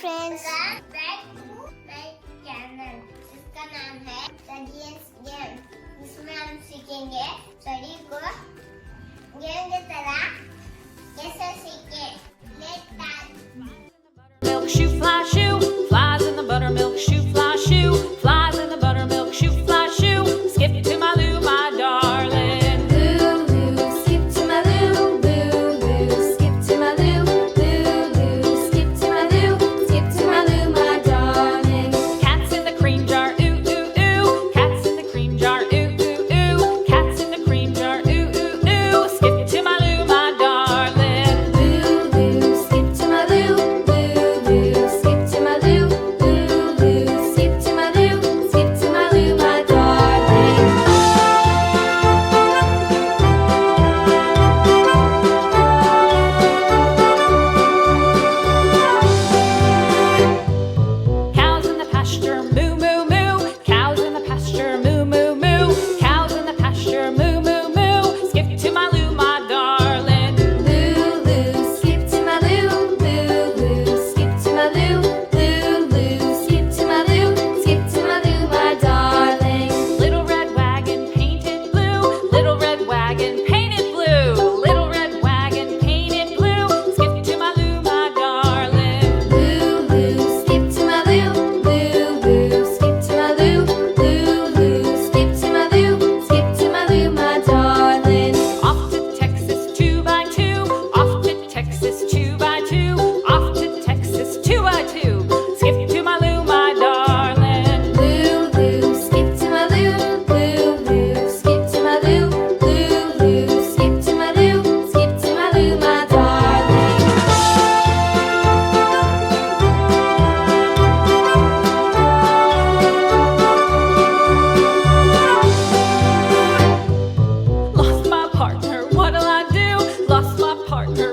Friends, back to my channel जिसका नाम है स्टडीज गेम। इसमें हम सीखेंगे स्टडी को गेम की तरह कैसे सीखे। Let's start. Milk shoe fly shoe, flies in the buttermilk shoe fly shoe, flies in the buttermilk shoe fly shoe. Skip to my loo, my darling. Loo, loo, skip to my loo, loo, loo, skip to my loo, loo, loo, skip to my loo, skip to my loo, my darling. Cats in the cream jar, ooh ooh ooh. Cats in the cream jar, ooh ooh ooh. Cats in the cream jar, ooh ooh ooh. Skip to my loo, my darling. Loo, loo, skip to my loo, loo, loo, skip to my loo, loo, loo, skip to my loo, skip to my loo, my darling. Cows in the pasture, moo moo moo. Cows in the pasture, moo moo moo. Cows in the pasture, moo moo moo. Skip to my loo, my darling. Loo, loo, skip to my loo, loo, loo, skip to my loo, loo, loo, skip to my loo, skip to my loo, my darling. Little red wagon painted blue. Little red wagon painted blue. Little red wagon painted blue. Skip to my loo, my darling. Loo, loo, skip to my loo, loo, loo, skip to my loo, loo, loo, skip to my loo, skip to my loo, my darling. Off to Texas 2x2. Off to Texas 2x2. Off to Texas 2x2. Skip to my loo, my darling. Loo, loo, skip to my loo, loo, loo, skip to my loo, loo, loo, skip to my loo, skip to my loo, my darling. Lost my partner, what'll I do? Lost my partner,